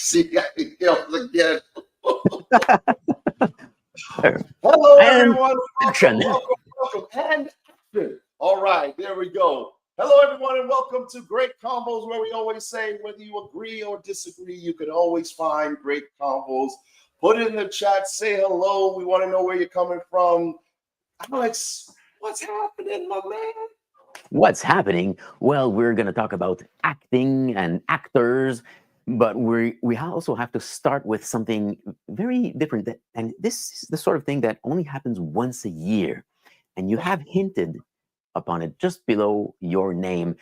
See, I yelled again. Hello, And everyone. action. Welcome. And action. All right, there we go. Hello, everyone, and welcome to Great Combos, where we always say whether you agree or disagree, you can always find great combos. Put it in the chat. Say hello. We want to know where you're coming from. Alex, what's happening, my man? What's happening? Well, we're going to talk about acting and actors, but we also have to start with something very different. And this is the sort of thing that only happens once a year. And you have hinted upon it just below your name.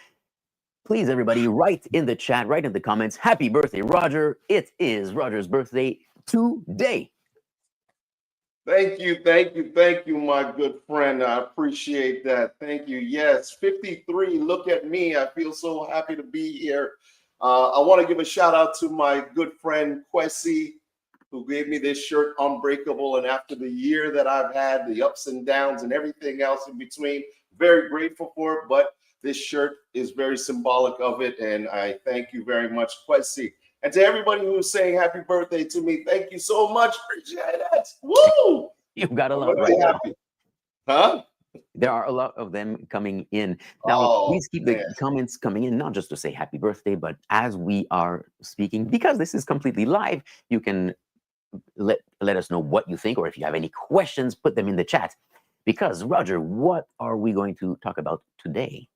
Please, everybody, write in the chat, write in the comments, happy birthday, Roger. It is Roger's birthday today. Thank you, my good friend. I appreciate that. Thank you. Yes, 53. Look at me. I feel so happy to be here. I want to give a shout out to my good friend Kwesi, who gave me this shirt, Unbreakable. And after the year that I've had, the ups and downs and everything else in between, very grateful for it. But this shirt is very symbolic of it. And I thank you very much, Kwesi. And to everybody who's saying happy birthday to me, thank you so much. Appreciate it. Woo! You've got a lot Really right happy. now. Huh? There are a lot of them coming in. Now, please keep man. the comments coming in, not just to say happy birthday, but as we are speaking, because this is completely live, you can let us know what you think, or if you have any questions, put them in the chat. Because, Roger, what are we going to talk about today?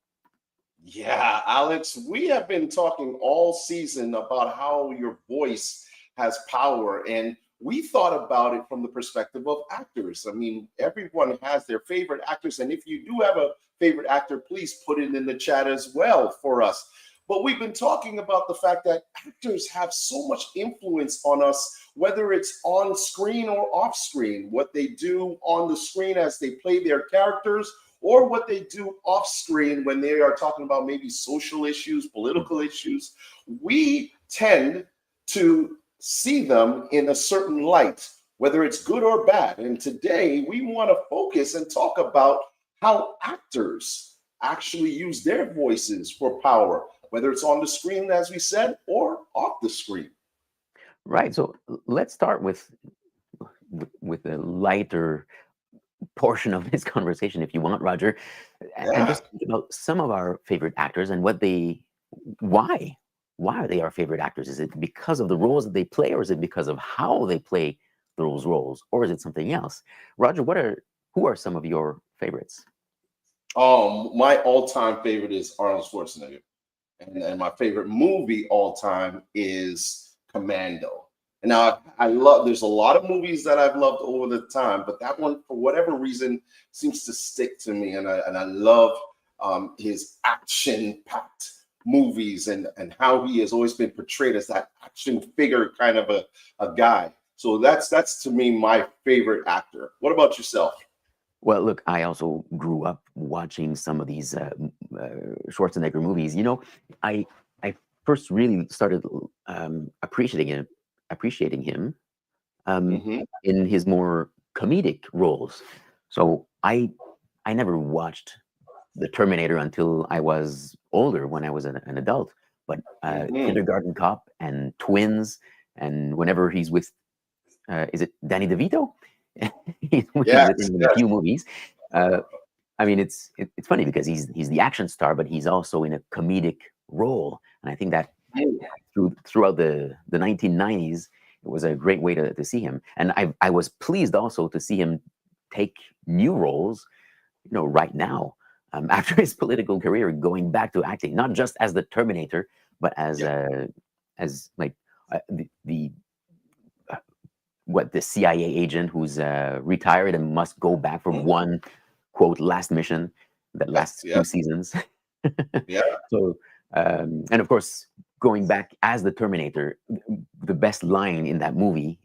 Yeah, Alex, we have been talking all season about how your voice has power, and we thought about it from the perspective of actors. I mean, everyone has their favorite actors, and if you do have a favorite actor, please put it in the chat as well for us. But we've been talking about the fact that actors have so much influence on us, whether it's on screen or off screen, what they do on the screen as they play their characters, or what they do off screen when they are talking about maybe social issues, political issues. We tend to see them in a certain light, whether it's good or bad. And today we want to focus and talk about how actors actually use their voices for power, whether it's on the screen, as we said, or off the screen. Right. So let's start with a lighter portion of this conversation, if you want, Roger, and just think about some of our favorite actors and why are they our favorite actors? Is it because of the roles that they play, or is it because of how they play those roles, or is it something else? Roger, who are some of your favorites? My all-time favorite is Arnold Schwarzenegger, and my favorite movie all time is Commando. And now there's a lot of movies that I've loved over the time, but that one, for whatever reason, seems to stick to me. And I love his action-packed movies and how he has always been portrayed as that action figure kind of a guy. So that's to me my favorite actor. What about yourself? Well, look, I also grew up watching some of these Schwarzenegger movies. You know, I first really started appreciating him in his more comedic roles. So I never watched The Terminator until I was older, when I was an adult. But Kindergarten Cop and Twins, and whenever he's with, is it Danny DeVito? He's with him in a few movies. I mean, it's funny because he's the action star, but he's also in a comedic role, and I think that throughout the 1990s, it was a great way to see him. And I was pleased also to see him take new roles, you know, right now, after his political career, going back to acting, not just as the Terminator, but as like the CIA agent who's retired and must go back for one quote last mission that lasts 2 seasons. So and of course, going back as the Terminator, the best line in that movie,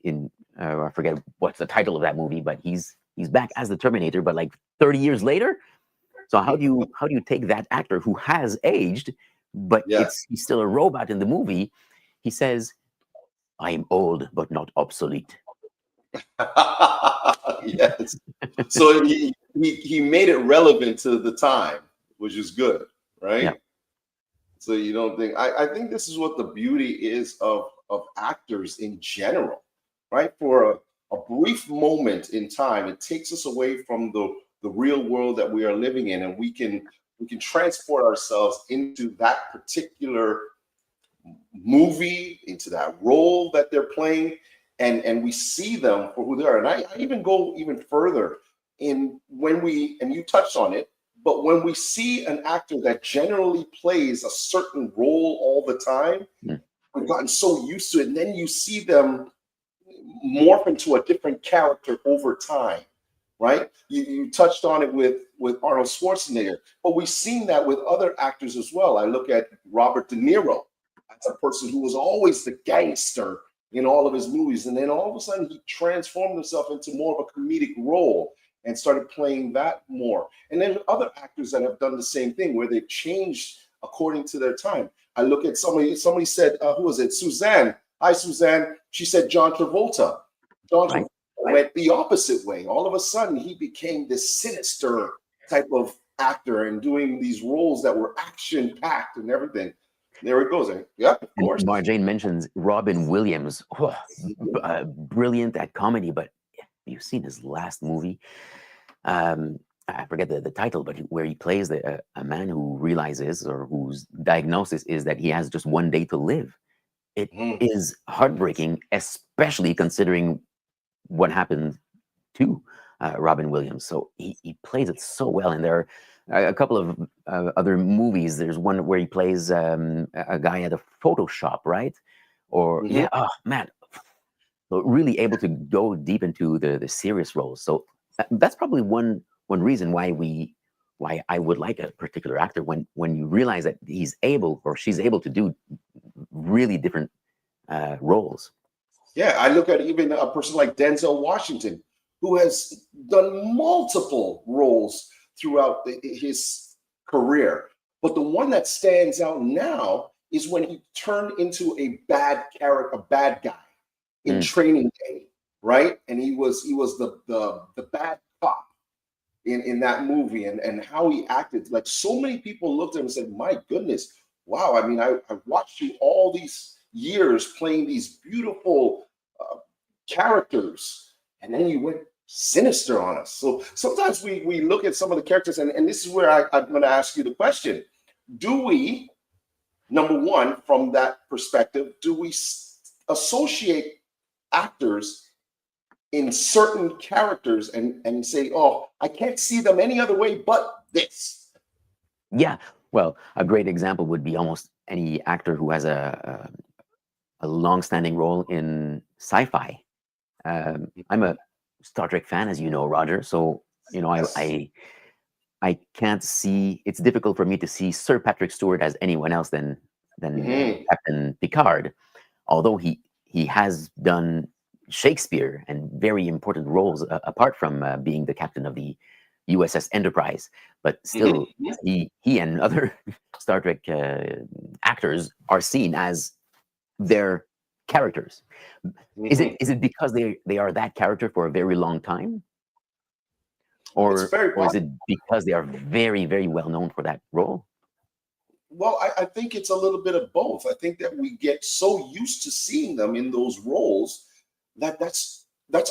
I forget what's the title of that movie, but he's back as the Terminator, but like 30 years later. So how do you take that actor who has aged, but he's still a robot in the movie? He says, "I am old but not obsolete." Yes. So he made it relevant to the time, which is good, right? Yeah. So you don't think I think this is what the beauty is of of actors in general, right? For a brief moment in time, it takes us away from the real world that we are living in, and we can transport ourselves into that particular movie, into that role that they're playing, and we see them for who they are. And I even go even further in when we, and you touched on it, but when we see an actor that generally plays a certain role all the time, we've gotten so used to it, and then you see them morph into a different character over time, right? You touched on it with Arnold Schwarzenegger, but we've seen that with other actors as well. I look at Robert De Niro as a person who was always the gangster in all of his movies, and then all of a sudden he transformed himself into more of a comedic role and started playing that more. And then other actors that have done the same thing, where they've changed according to their time. I look at somebody said, who was it? Suzanne. Hi, Suzanne. She said John Travolta. John Travolta went the opposite way. All of a sudden, he became this sinister type of actor and doing these roles that were action-packed and everything. There it goes. Yeah, of course. Marjane mentions Robin Williams. Brilliant at comedy, but you've seen his last movie. I forget the title, but where he plays a man who realizes, or whose diagnosis is that he has just one day to live. It is heartbreaking, especially considering what happened to Robin Williams. So he plays it so well. And there are a couple of other movies. There's one where he plays a guy at a photo shop, right? Or oh man, so really able to go deep into the serious roles. So that's probably one reason why I would like a particular actor, when you realize that he's able or she's able to do really different roles. Yeah, I look at even a person like Denzel Washington, who has done multiple roles throughout his career. But the one that stands out now is when he turned into a bad character, a bad guy in Training Day, right? And he was the bad cop in that movie, and how he acted. Like, so many people looked at him and said, my goodness, wow. I mean, I watched you all these years playing these beautiful characters, and then you went sinister on us. So sometimes we look at some of the characters, and this is where I'm going to ask you the question. Do we, number one, from that perspective, do we associate actors in certain characters and say, oh, I can't see them any other way but this? Yeah, well, a great example would be almost any actor who has a long-standing role in sci-fi. I'm a Star Trek fan, as you know, Roger. So Yes. I can't see. It's difficult for me to see Sir Patrick Stewart as anyone else than Captain Picard, although he has done Shakespeare and very important roles apart from being the captain of the USS Enterprise. But still, he and other Star Trek actors are seen as their characters. Is it because they are that character for a very long time, or is it because they are very, very well known for that role? Well, I think it's a little bit of both. I think that we get so used to seeing them in those roles that that's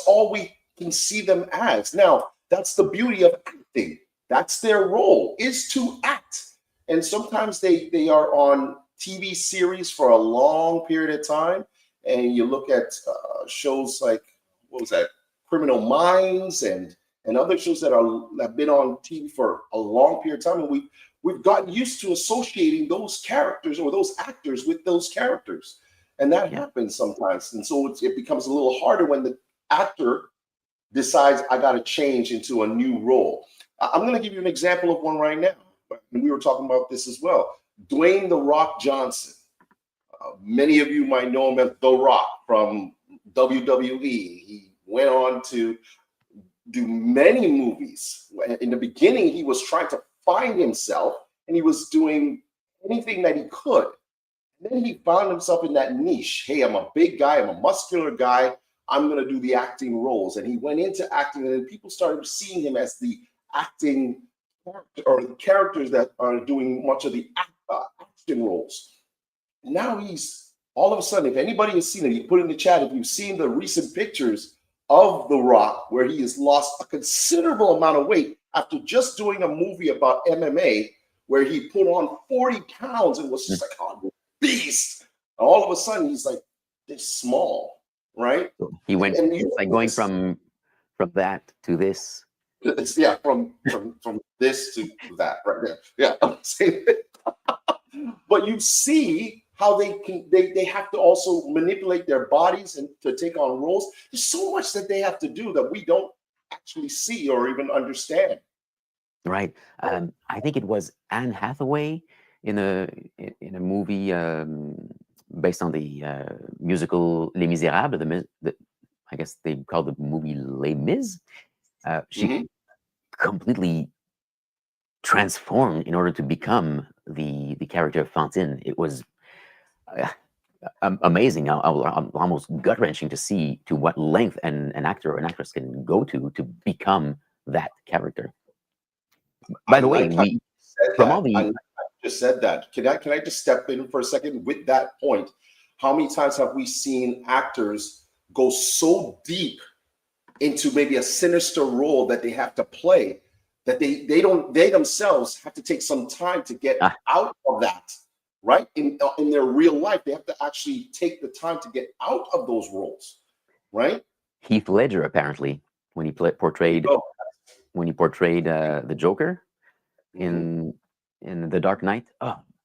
all we can see them as. Now, that's the beauty of acting. That's their role, is to act. And sometimes they are on TV series for a long period of time. And you look at shows like, what was that, Criminal Minds, and other shows that have been on TV for a long period of time. And we've gotten used to associating those characters or those actors with those characters. And that happens sometimes. And so it becomes a little harder when the actor decides, I got to change into a new role. I'm going to give you an example of one right now. We were talking about this as well. Dwayne "The Rock" Johnson. Many of you might know him as The Rock from WWE. He went on to do many movies. In the beginning, he was trying to find himself, and he was doing anything that he could. And then he found himself in that niche. Hey, I'm a big guy. I'm a muscular guy. I'm going to do the acting roles. And he went into acting, and then people started seeing him as the acting or the characters that are doing much of the action roles. Now he's all of a sudden, if anybody has seen it, you put in the chat, if you've seen the recent pictures of The Rock, where he has lost a considerable amount of weight after just doing a movie about MMA, where he put on 40 pounds and was just like, oh, beast. And all of a sudden, he's like this small, right? He went, And it's like going from that to this. Yeah, from this to that right there. Yeah, I'm saying it. But you see how they have to also manipulate their bodies and to take on roles. There's so much that they have to do that we don't actually see or even understand. Right. I think it was Anne Hathaway in a movie based on the musical Les Miserables. I guess they called the movie Les Mis. She completely transformed in order to become the character of Fantine. It was amazing, almost gut-wrenching to see to what length an actor or an actress can go to become that character. By the way, I just said that. Can I just step in for a second with that point? How many times have we seen actors go so deep into maybe a sinister role that they have to play that they themselves have to take some time to get out of that, right? In their real life, they have to actually take the time to get out of those roles, right? Heath Ledger, apparently, when he portrayed the Joker in The Dark Knight.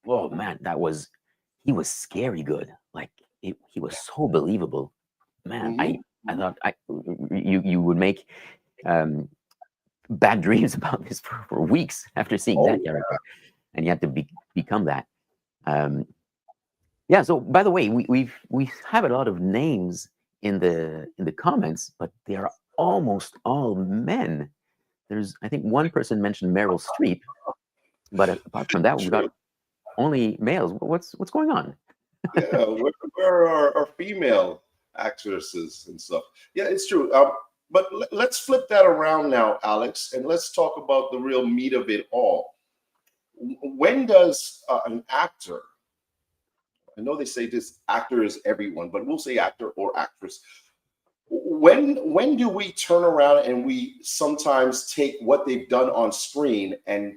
Oh man, he was scary good. Like he was so believable. Man, I thought you would make bad dreams about this for weeks after seeing that character, and you had to become that. Yeah. So, by the way, we have a lot of names in the comments, but they are almost all men. There's, I think, one person mentioned Meryl Streep, but apart from that, we've got only males. What's going on? Yeah, where are our female actresses and stuff? Yeah, it's true. But let's flip that around now, Alex, and let's talk about the real meat of it all. When does an actor, I know they say this actor is everyone, but we'll say actor or actress. When do we turn around and we sometimes take what they've done on screen and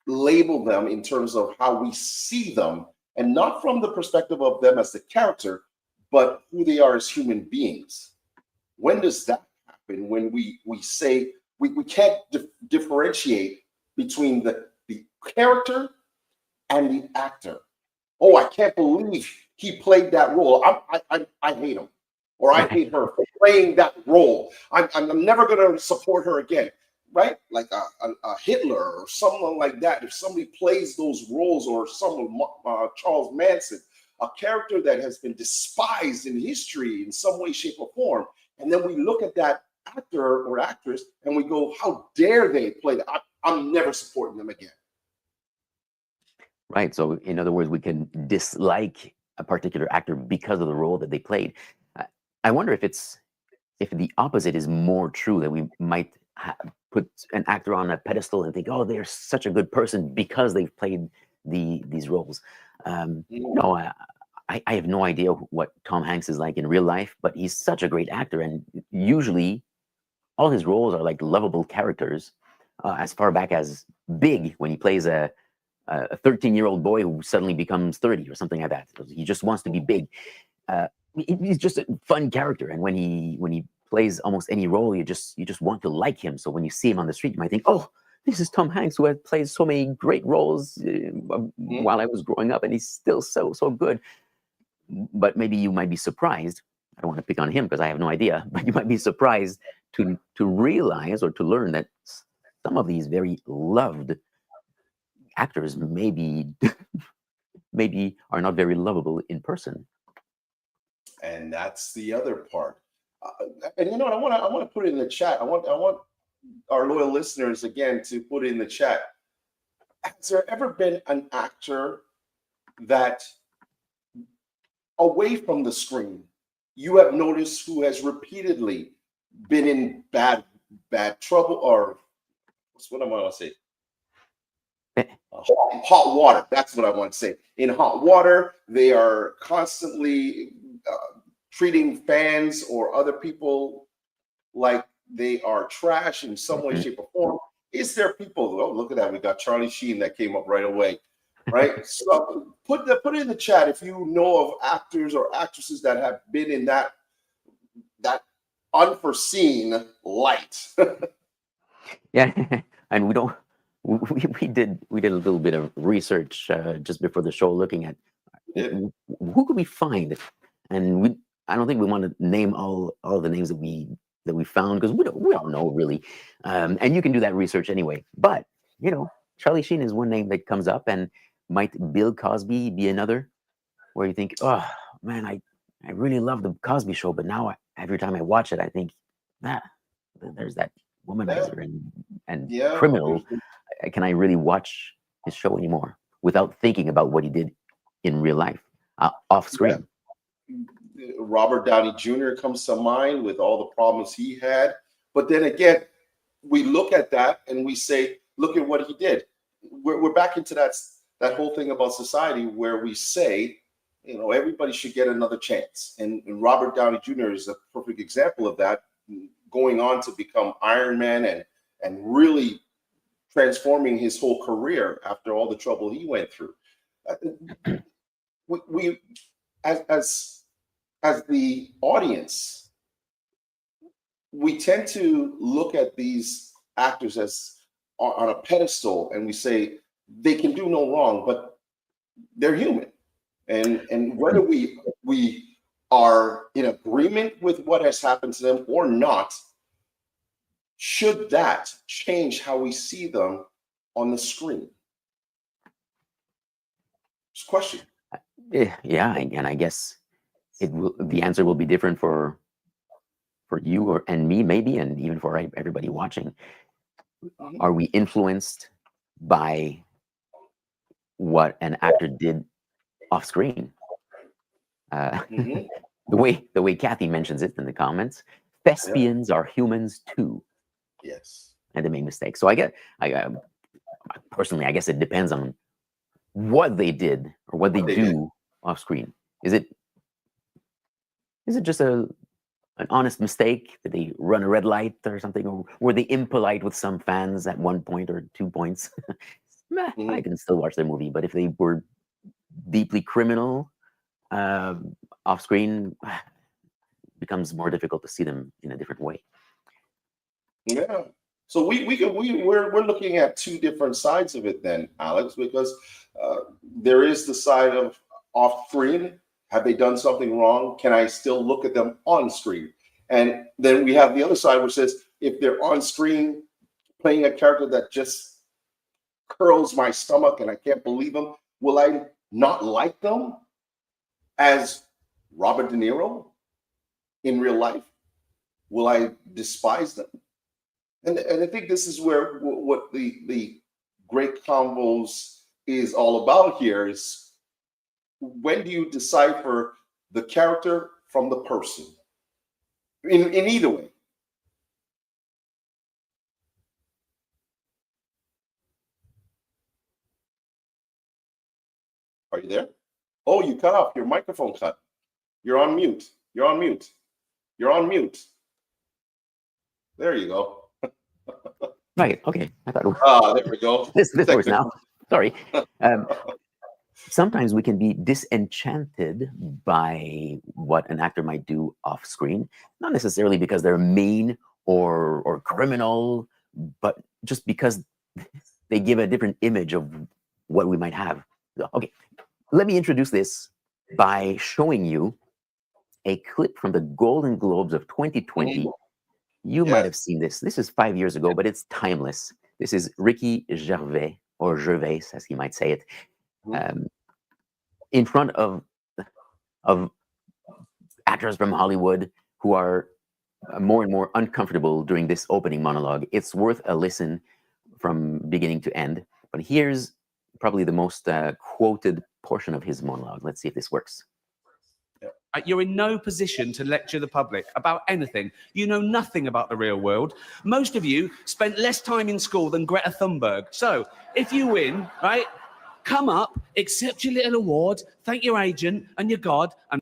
label them in terms of how we see them, and not from the perspective of them as the character, but who they are as human beings? When does that happen? When we say we can't differentiate between the character and the actor. Oh, I can't believe he played that role. I hate him, or I hate her for playing that role. I'm never going to support her again. Right? Like a Hitler or someone like that. If somebody plays those roles, or someone, Charles Manson, a character that has been despised in history in some way, shape, or form, and then we look at that actor or actress and we go, how dare they play that? I'm never supporting them again. Right. So, in other words, we can dislike a particular actor because of the role that they played. I wonder if the opposite is more true, that we might put an actor on a pedestal and think, oh, they're such a good person because they've played these roles. No, I have no idea what Tom Hanks is like in real life, but he's such a great actor, and usually all his roles are like lovable characters. As far back as Big, when he plays a 13-year-old boy who suddenly becomes 30 or something like that. He just wants to be big. He's just a fun character, and when he plays almost any role, you just want to like him. So when you see him on the street, you might think, oh, this is Tom Hanks, who has played so many great roles while I was growing up, and he's still so good. But maybe you might be surprised. I don't want to pick on him because I have no idea, but you might be surprised to realize or to learn that some of these very loved actors maybe are not very lovable in person. And that's the other part. And you know what? I want to put it in the chat. I want our loyal listeners again to put it in the chat. Has there ever been an actor that, away from the screen, you have noticed who has repeatedly been in bad trouble, or what I want to say? hot water. That's what I want to say. In hot water, they are constantly treating fans or other people like they are trash in some way, Mhm. shape, or form. Is there people? Oh, look at that! We got Charlie Sheen that came up right away, right? So put it in the chat if you know of actors or actresses that have been in that unforeseen light. Yeah, and we don't. We did a little bit of research just before the show, looking at Yeah. who could we find, and I don't think we want to name all the names that we found, because we don't know really, and you can do that research anyway. But Charlie Sheen is one name that comes up, and might Bill Cosby be another, where you think, oh man, I really love the Cosby Show, but now every time I watch it, I think that there's that womanizer and Yeah. criminal. Can I really watch his show anymore without thinking about what he did in real life, off screen? Robert Downey Jr. comes to mind with all the problems he had. But then again, we look at that and we say, look at what he did. We're back into that whole thing about society where we say, everybody should get another chance. And Robert Downey Jr. is a perfect example of that, going on to become Iron Man and really transforming his whole career after all the trouble he went through. We as the audience, we tend to look at these actors as on a pedestal, and we say they can do no wrong, but they're human. And whether we are in agreement with what has happened to them or not, should that change how we see them on the screen? It's a question. Yeah, and I guess the answer will be different for you and me, maybe, and even for everybody watching. Are we influenced by what an actor did off screen? Mm-hmm. The way Kathy mentions it in the comments, thespians are humans too, Yes. and they make mistakes. So I personally, I guess it depends on what they did or what they do off screen. Is it just an honest mistake? Did they run a red light or something, or were they impolite with some fans at 1 point or 2 points? I can still watch their movie. But if they were deeply criminal off screen, becomes more difficult to see them in a different way. Yeah. So we're looking at two different sides of it then, Alex, because there is the side of off screen. Have they done something wrong? Can I still look at them on screen? And then we have the other side, which says if they're on screen playing a character that just curls my stomach and I can't believe them, will I not like them as Robert De Niro in real life? Will I despise them? And I think this is where what the Great Convos is all about here is, when do you decipher the character from the person? In either way. Are you there? Oh, you cut off. Your microphone cut. You're on mute. You're on mute. You're on mute. There you go. Right. Okay. I thought There we go. this works now. Sorry. Sometimes we can be disenchanted by what an actor might do off screen, not necessarily because they're mean or criminal, but just because they give a different image of what we might have. Okay, let me introduce this by showing you a clip from the Golden Globes of 2020. You might have seen this. This is 5 years ago, but it's timeless. This is Ricky Gervais, or Gervais, as he might say it, in front of actors from Hollywood who are more and more uncomfortable during this opening monologue. It's worth a listen from beginning to end. But here's probably the most quoted portion of his monologue. Let's see if this works. You're in no position to lecture the public about anything. You know nothing about the real world. Most of you spent less time in school than Greta Thunberg. So if you win, right, come up, accept your little award, thank your agent and your God, and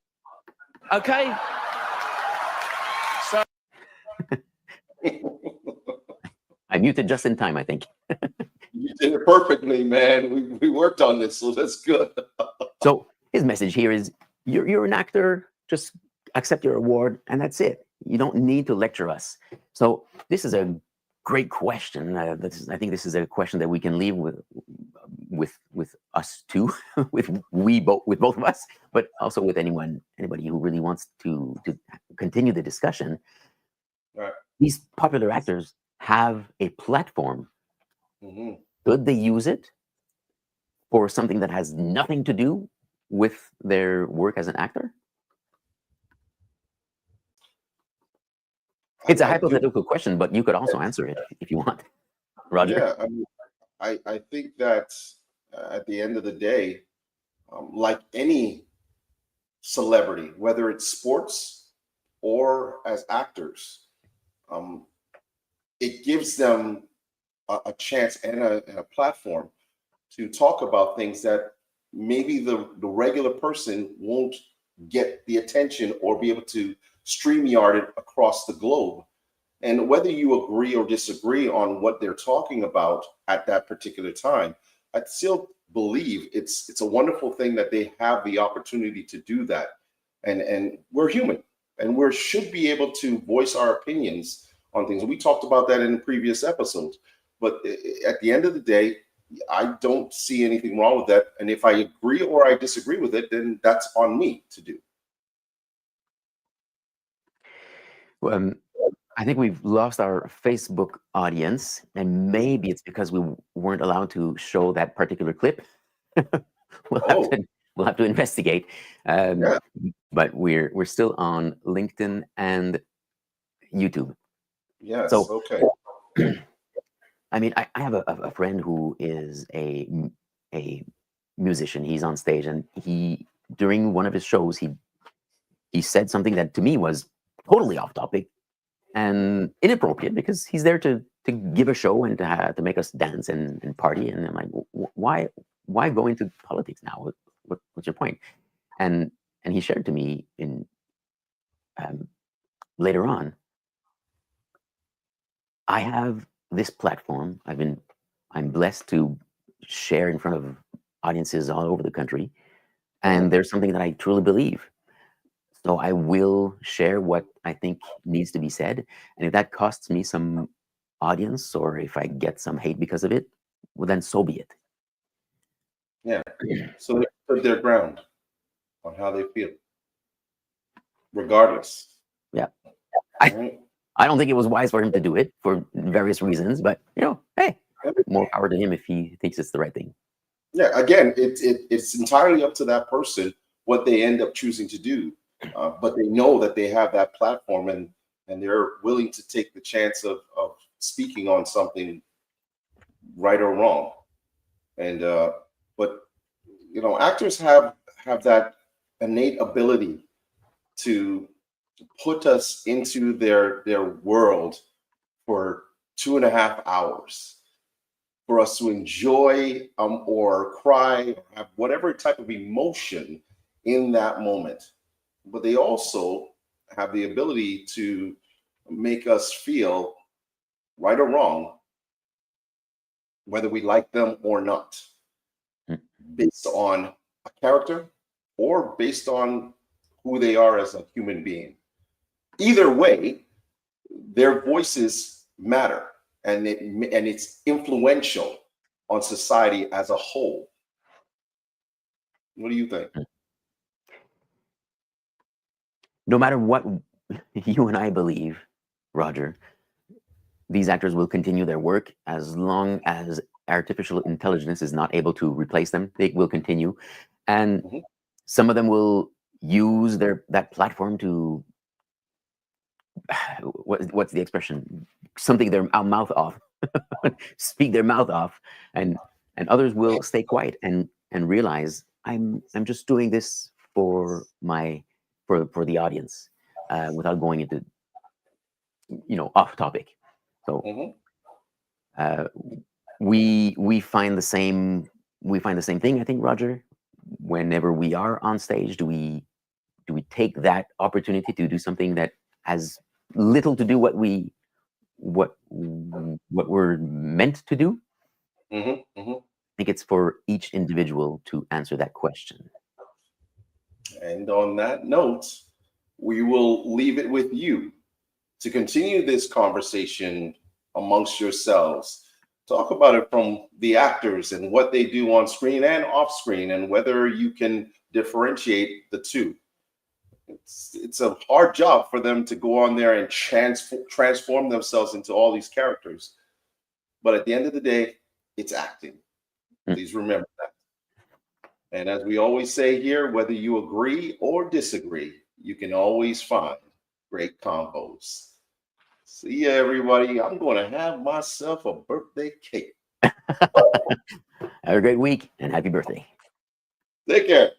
okay? So I muted just in time, I think. You did it perfectly, man. We worked on this, so that's good. So his message here is, you're an actor, just accept your award, and that's it. You don't need to lecture us. So this is a great question. I think this is a question that we can leave with us too, with both of us, but also with anybody who really wants to continue the discussion. Right. These popular actors have a platform. Mm-hmm. Could they use it for something that has nothing to do with their work as an actor? It's a hypothetical question, but you could also answer it if you want, Roger. Yeah, I mean, I think that at the end of the day, like any celebrity, whether it's sports or as actors, it gives them a chance and a platform to talk about things that maybe the regular person won't get the attention or be able to StreamYard it across the globe. And whether you agree or disagree on what they're talking about at that particular time, I still believe it's a wonderful thing that they have the opportunity to do that. And we're human, and we should be able to voice our opinions on things. We talked about that in previous episodes. But at the end of the day, I don't see anything wrong with that. And if I agree or I disagree with it, then that's on me to do. I think we've lost our Facebook audience, and maybe it's because we weren't allowed to show that particular clip. We'll have to investigate. But we're still on LinkedIn and YouTube. Yes. So, okay. I mean, I have a friend who is a musician. He's on stage, and during one of his shows, he said something that to me was totally off topic and inappropriate, because he's there to give a show and to make us dance and party. And I'm like, why go into politics now? What's your point? And he shared to me in later on, I have this platform. I'm blessed to share in front of audiences all over the country, and there's something that I truly believe. So I will share what I think needs to be said. And if that costs me some audience, or if I get some hate because of it, well, then so be it. Yeah. So they put their ground on how they feel, regardless. Yeah. Right? I don't think it was wise for him to do it for various reasons, but hey, more power to him if he thinks it's the right thing. Yeah. Again, it's entirely up to that person what they end up choosing to do. But they know that they have that platform, and they're willing to take the chance of speaking on something, right or wrong. And but actors have that innate ability to put us into their world for 2.5 hours, for us to enjoy or cry, or have whatever type of emotion in that moment. But they also have the ability to make us feel right or wrong, whether we like them or not, based on a character or based on who they are as a human being. Either way, their voices matter, and it's influential on society as a whole. What do you think? No matter what you and I believe, Roger, these actors will continue their work as long as artificial intelligence is not able to replace them. They will continue. And some of them will use that platform to, what's the expression? Something their mouth off, speak their mouth off, and others will stay quiet and realize I'm just doing this for my for the audience, without going into off topic. So we find the same thing, I think, Roger. Whenever we are on stage, do we take that opportunity to do something that has little to do what we're meant to do? I think it's for each individual to answer that question. And on that note, we will leave it with you to continue this conversation amongst yourselves. Talk about it from the actors and what they do on screen and off screen, and whether you can differentiate the two. It's a hard job for them to go on there and transform themselves into all these characters. But at the end of the day, it's acting. Please remember that. And as we always say here, whether you agree or disagree, you can always find great convos. See ya, everybody. I'm going to have myself a birthday cake. Have a great week and happy birthday. Take care.